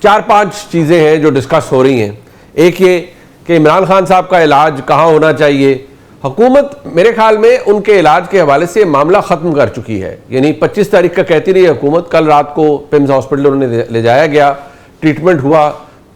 چار پانچ چیزیں ہیں جو ڈسکس ہو رہی ہیں. ایک یہ کہ عمران خان صاحب کا علاج کہاں ہونا چاہیے. حکومت میرے خیال میں ان کے علاج کے حوالے سے معاملہ ختم کر چکی ہے. یعنی 25 تاریخ کا کہتی رہی حکومت, کل رات کو پمز ہاسپٹل انہوں نے لے جایا گیا, ٹریٹمنٹ ہوا.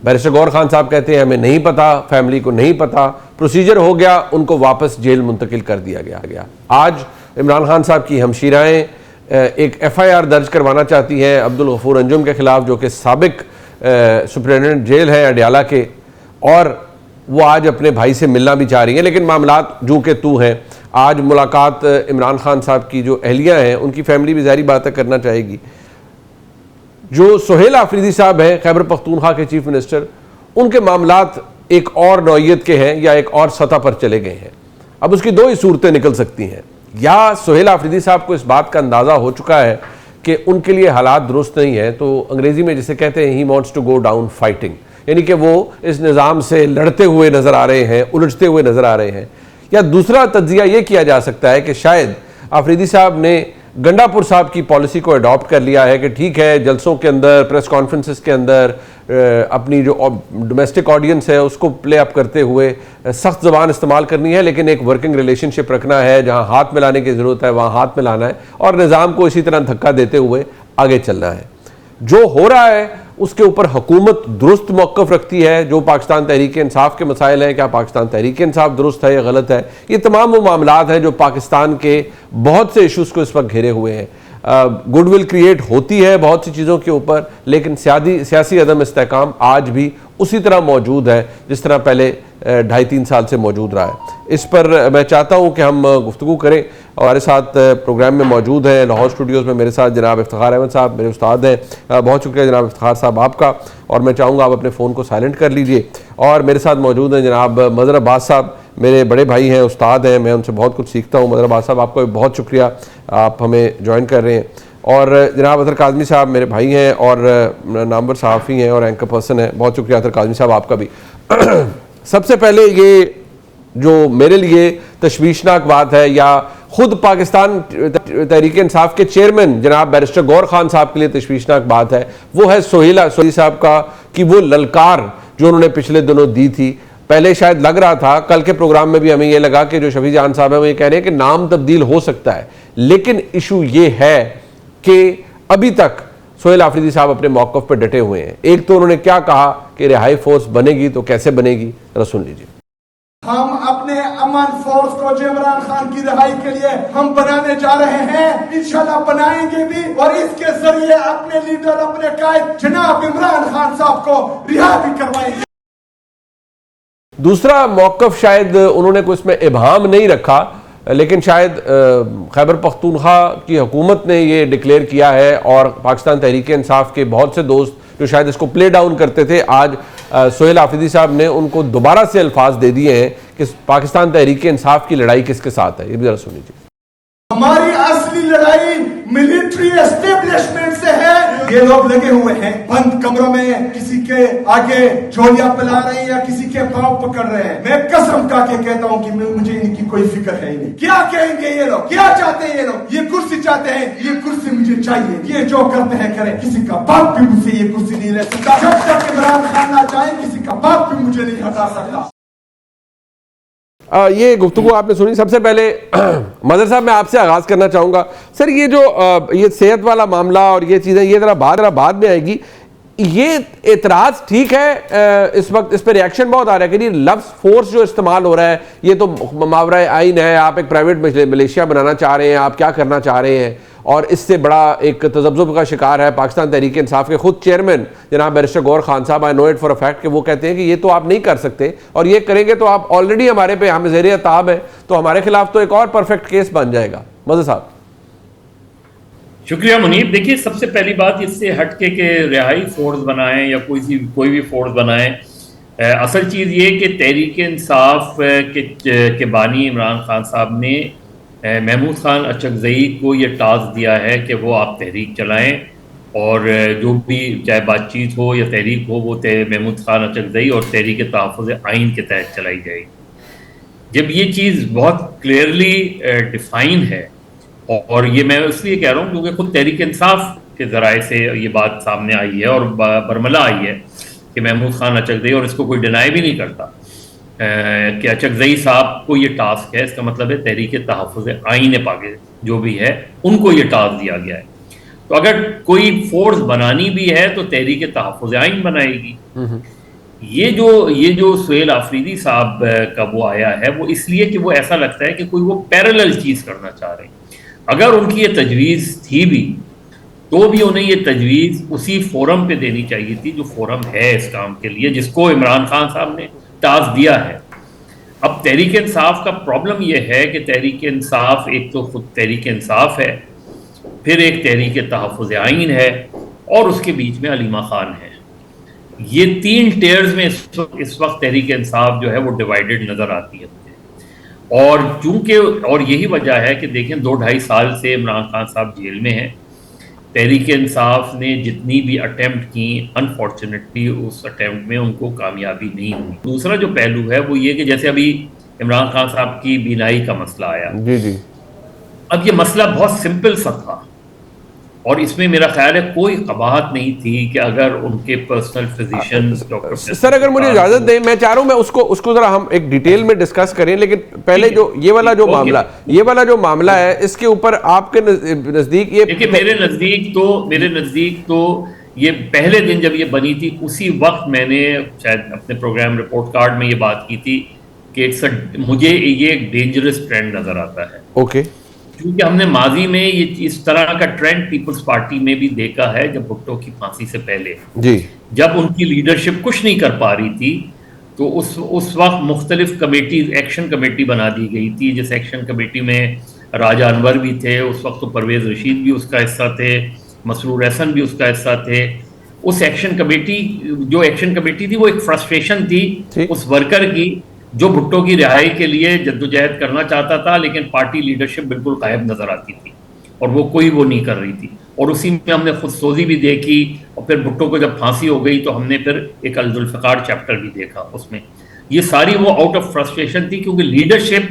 بیرسٹر گور خان صاحب کہتے ہیں ہمیں نہیں پتا, فیملی کو نہیں پتا, پروسیجر ہو گیا, ان کو واپس جیل منتقل کر دیا گیا. آج عمران خان صاحب کی ہمشیرائیں ایک ایف آئی آر درج کروانا چاہتی ہیں عبدالغفور انجم کے خلاف, جو کہ سابق سپرنٹنڈنٹ جیل ہیں اڈیالہ کے, اور وہ آج اپنے بھائی سے ملنا بھی چاہ رہی ہیں. لیکن معاملات جو کہ تو ہیں, آج ملاقات عمران خان صاحب کی جو اہلیہ ہیں ان کی فیملی بھی ظاہری بات ہے کرنا چاہے گی. جو سہیل آفریدی صاحب ہیں خیبر پختونخوا کے چیف منسٹر, ان کے معاملات ایک اور نوعیت کے ہیں یا ایک اور سطح پر چلے گئے ہیں. اب اس کی دو ہی صورتیں نکل سکتی ہیں. یا سہیل آفریدی صاحب کو اس بات کا اندازہ ہو چکا ہے کہ ان کے لیے حالات درست نہیں ہیں, تو انگریزی میں جسے کہتے ہیں he wants to go down fighting, یعنی کہ وہ اس نظام سے لڑتے ہوئے نظر آ رہے ہیں, الجھتے ہوئے نظر آ رہے ہیں. یا دوسرا تجزیہ یہ کیا جا سکتا ہے کہ شاید آفریدی صاحب نے گنڈا پور صاحب کی پالیسی کو اڈاپٹ کر لیا ہے کہ ٹھیک ہے, جلسوں کے اندر, پریس کانفرنسز کے اندر اپنی جو ڈومیسٹک آڈینس ہے اس کو پلے اپ کرتے ہوئے سخت زبان استعمال کرنی ہے, لیکن ایک ورکنگ ریلیشن شپ رکھنا ہے, جہاں ہاتھ ملانے کی ضرورت ہے وہاں ہاتھ ملانا ہے, اور نظام کو اسی طرح دھکا دیتے ہوئے آگے چلنا ہے. جو ہو رہا ہے اس کے اوپر حکومت درست موقف رکھتی ہے. جو پاکستان تحریک انصاف کے مسائل ہیں, کیا پاکستان تحریک انصاف درست ہے یا غلط ہے, یہ تمام وہ معاملات ہیں جو پاکستان کے بہت سے ایشوز کو اس وقت گھیرے ہوئے ہیں. گڈ ول کریٹ ہوتی ہے بہت سی چیزوں کے اوپر, لیکن سیاسی عدم استحکام آج بھی اسی طرح موجود ہے جس طرح پہلے 2.5-3 سال سے موجود رہا ہے. اس پر میں چاہتا ہوں کہ ہم گفتگو کریں. ہمارے ساتھ پروگرام میں موجود ہیں لاہور اسٹوڈیوز میں میرے ساتھ جناب افتخار احمد صاحب, میرے استاد ہیں. بہت شکریہ جناب افتخار صاحب آپ کا, اور میں چاہوں گا آپ اپنے فون کو سائلنٹ کر لیجئے. اور میرے ساتھ موجود ہیں جناب مظہر عباس صاحب, میرے بڑے بھائی ہیں, استاد ہیں, میں ان سے بہت کچھ سیکھتا ہوں. مظہر عباس صاحب آپ کو بہت شکریہ, آپ ہمیں جوائن کر رہے ہیں. اور جناب اطہر کاظمی صاحب میرے بھائی ہیں اور نامور صحافی ہیں اور اینکر پرسن ہیں, بہت شکریہ اطہر کاظمی صاحب آپ کا بھی. سب سے پہلے یہ جو میرے لیے تشویشناک بات ہے, یا خود پاکستان تحریک انصاف کے چیئرمین جناب بیرسٹر گور خان صاحب کے لیے تشویشناک بات ہے, وہ ہے سہیل صاحب کا کہ وہ للکار جو انہوں نے پچھلے دنوں دی تھی. پہلے شاید لگ رہا تھا, کل کے پروگرام میں بھی ہمیں یہ لگا کہ جو شفیع جان صاحب ہیں وہ یہ کہہ رہے ہیں کہ نام تبدیل ہو سکتا ہے, لیکن ایشو یہ ہے کہ ابھی تک سہیل آفریدی صاحب اپنے موقف پر ڈٹے ہوئے ہیں. ایک تو انہوں نے کیا کہا کہ رہائی فورس بنے گی تو کیسے بنے گی, ذرا سن لیجیے. ہم اپنے امن فورس کو جو عمران خان کی رہائی کے لیے ہم بنانے جا رہے ہیں, انشاءاللہ بنائیں گے بھی, اور اس کے ذریعے اپنے لیڈر, اپنے قائد جناب عمران خان صاحب کو رہا بھی کروائیں گے. دوسرا موقف شاید انہوں نے کوئی اس میں ابہام نہیں رکھا, لیکن شاید خیبر پختونخوا کی حکومت نے یہ ڈکلیئر کیا ہے, اور پاکستان تحریک انصاف کے بہت سے دوست جو شاید اس کو پلے ڈاؤن کرتے تھے, آج سہیل آفریدی صاحب نے ان کو دوبارہ سے الفاظ دے دیے ہیں کہ پاکستان تحریک انصاف کی لڑائی کس کے ساتھ ہے. یہ بھی ذرا سن لیجیے. ہماری اصلی لڑائی ملٹری اسٹیبلشمنٹ سے ہے. یہ لوگ لگے ہوئے ہیں بند کمروں میں, کسی کے آگے جولیاں پلا رہے ہیں یا کسی کے پاؤں پکڑ رہے ہیں. میں قسم کھا کے کہتا ہوں کہ مجھے ان کی کوئی فکر ہے ہی نہیں. کیا کہیں گے یہ لوگ, کیا چاہتے ہیں یہ لوگ؟ یہ کرسی چاہتے ہیں, یہ کرسی مجھے چاہیے, یہ جو کرتے ہیں کریں. کسی کا باپ بھی مجھ سے یہ کرسی نہیں لے سکتا. جب تک عمران خان نہ چاہے کسی کا باپ بھی مجھے نہیں ہٹا سکتا. یہ گفتگو آپ نے سنی. سب سے پہلے مظہر صاحب میں آپ سے آغاز کرنا چاہوں گا. سر یہ جو یہ صحت والا معاملہ اور یہ چیزیں یہ ذرا بعد میں آئے گی. یہ اعتراض ٹھیک ہے, اس وقت اس پہ ریاکشن بہت آ رہا ہے کہ لفظ فورس جو استعمال ہو رہا ہے یہ تو ماورائے آئین ہے, آپ ایک پرائیویٹ ملیشیا بنانا چاہ رہے ہیں, آپ کیا کرنا چاہ رہے ہیں, اور اس سے بڑا ایک تذبذب کا شکار ہے پاکستان تحریک انصاف کے خود چیئرمین جناب بیرسٹر گور خان صاحب. آئی نو اٹ فار اے فیکٹ کہ وہ کہتے ہیں کہ یہ تو آپ نہیں کر سکتے, اور یہ کریں گے تو آپ آلریڈی ہمارے پہ ہم زیر عتاب ہے, تو ہمارے خلاف تو ایک اور پرفیکٹ کیس بن جائے گا. مظہر صاحب. شکریہ منیب. دیکھیے سب سے پہلی بات اس سے ہٹ کے کہ رہائی فورس بنائیں یا کوئی بھی فورس بنائیں, اصل چیز یہ کہ تحریک انصاف کے بانی عمران خان صاحب نے محمود خان اچکزئی کو یہ ٹاسک دیا ہے کہ وہ آپ تحریک چلائیں, اور جو بھی چاہے بات چیت ہو یا تحریک ہو وہ محمود خان اچکزئی اور تحریک تحفظ آئین کے تحت چلائی جائے. جب یہ چیز بہت کلیئرلی ڈیفائن ہے, اور یہ میں اس لیے کہہ رہا ہوں کیونکہ خود تحریک انصاف کے ذرائع سے یہ بات سامنے آئی ہے اور برملا آئی ہے کہ محمود خان اچکزئی، اور اس کو کوئی ڈینائی بھی نہیں کرتا کہ اچکزئی صاحب کو یہ ٹاسک ہے، اس کا مطلب ہے تحریک تحفظ آئین پاکستان جو بھی ہے ان کو یہ ٹاسک دیا گیا ہے. تو اگر کوئی فورس بنانی بھی ہے تو تحریک تحفظ آئین بنائے گی. یہ جو سہیل آفریدی صاحب کا وہ آیا ہے وہ اس لیے کہ وہ ایسا لگتا ہے کہ کوئی وہ پیرالل چیز کرنا چاہ رہے ہیں. اگر ان کی یہ تجویز تھی بھی تو بھی انہیں یہ تجویز اسی فورم پہ دینی چاہیے تھی جو فورم ہے اس کام کے لیے، جس کو عمران خان صاحب نے ٹاسک دیا ہے. اب تحریک انصاف کا پرابلم یہ ہے کہ تحریک انصاف ایک تو خود تحریک انصاف ہے، پھر ایک تحریک تحفظ آئین ہے، اور اس کے بیچ میں علیمہ خان ہے. یہ تین ٹیئرز میں اس وقت تحریک انصاف جو ہے وہ ڈیوائیڈڈ نظر آتی ہے مجھے. اور چونکہ اور یہی وجہ ہے کہ دیکھیں 2-2.5 سال سے عمران خان صاحب جیل میں ہیں. تحریک انصاف نے جتنی بھی اٹیمپٹ کی انفارچونیٹلی اس اٹیمپٹ میں ان کو کامیابی نہیں ہوئی. دوسرا جو پہلو ہے وہ یہ کہ جیسے ابھی عمران خان صاحب کی بینائی کا مسئلہ آیا، اب یہ مسئلہ بہت سمپل سا تھا اور اس میں میرا خیال ہے کوئی قباحت نہیں تھی کہ اگر ان کے پرسنل فزیشین سر اگر مجھے اجازت دیں میں چاہ رہا ہوں میں اس کو ذرا ہم ایک ڈیٹیل میں ڈسکس کریں، لیکن پہلے جو یہ والا جو معاملہ ہے اس کے اوپر آپ کے نزدیک یہ میرے نزدیک تو یہ پہلے دن جب یہ بنی تھی اسی وقت میں نے شاید اپنے پروگرام رپورٹ کارڈ میں یہ بات کی تھی کہ مجھے یہ ایک ڈینجرس ٹرینڈ نظر آتا ہے. اوکے، کیونکہ ہم نے ماضی میں یہ اس طرح کا ٹرینڈ پیپلز پارٹی میں بھی دیکھا ہے. جب بھٹو کی پھانسی سے پہلے جب ان کی لیڈرشپ کچھ نہیں کر پا رہی تھی تو اس وقت مختلف کمیٹیز، ایکشن کمیٹی بنا دی گئی تھی، جس ایکشن کمیٹی میں راجہ انور بھی تھے اس وقت، تو پرویز رشید بھی اس کا حصہ تھے، مسرور احسن بھی اس کا حصہ تھے. اس ایکشن کمیٹی تھی وہ ایک فرسٹریشن تھی اس ورکر کی جو بھٹو کی رہائی کے لیے جدوجہد کرنا چاہتا تھا، لیکن پارٹی لیڈرشپ بالکل غائب نظر آتی تھی اور وہ نہیں کر رہی تھی. اور اسی میں ہم نے خود سوزی بھی دیکھی، اور پھر بھٹو کو جب پھانسی ہو گئی تو ہم نے پھر ایک الذوالفقار چیپٹر بھی دیکھا. اس میں یہ ساری وہ آؤٹ آف فرسٹریشن تھی کیونکہ لیڈرشپ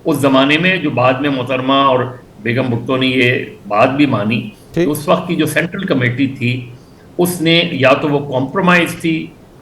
اس زمانے میں جو بعد میں محترمہ اور بیگم بھٹو نے یہ بات بھی مانی، تو اس وقت کی جو سینٹرل کمیٹی تھی اس نے یا تو وہ کمپرومائز تھی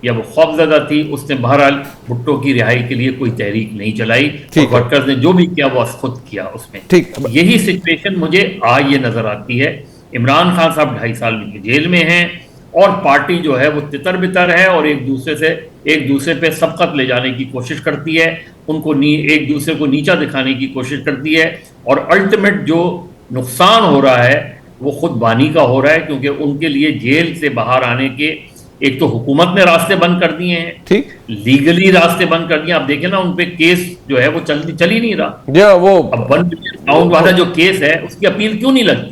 یا وہ خوف زدہ تھی، اس نے بہرحال بھٹو کی رہائی کے لیے کوئی تحریک نہیں چلائی، اور ورکرز نے جو بھی کیا وہ خود کیا. اس میں یہی سچویشن مجھے آج یہ نظر آتی ہے. عمران خان صاحب 2.5 سال جیل میں ہیں اور پارٹی جو ہے وہ تتر بتر ہے اور ایک دوسرے پہ سبقت لے جانے کی کوشش کرتی ہے، ان کو ایک دوسرے کو نیچا دکھانے کی کوشش کرتی ہے، اور الٹیمیٹ جو نقصان ہو رہا ہے وہ خود بانی کا ہو رہا ہے، کیونکہ ان کے لیے جیل سے باہر آنے کے ایک تو حکومت نے راستے بند کر دیے ہیں، لیگلی راستے بند کر دیے. آپ دیکھیں نا ان پہ کیس جو ہے وہ چل ہی نہیں رہا. اب 1 ملین پاؤنڈ والا جو کیس ہے اس کی اپیل کیوں نہیں لگتی؟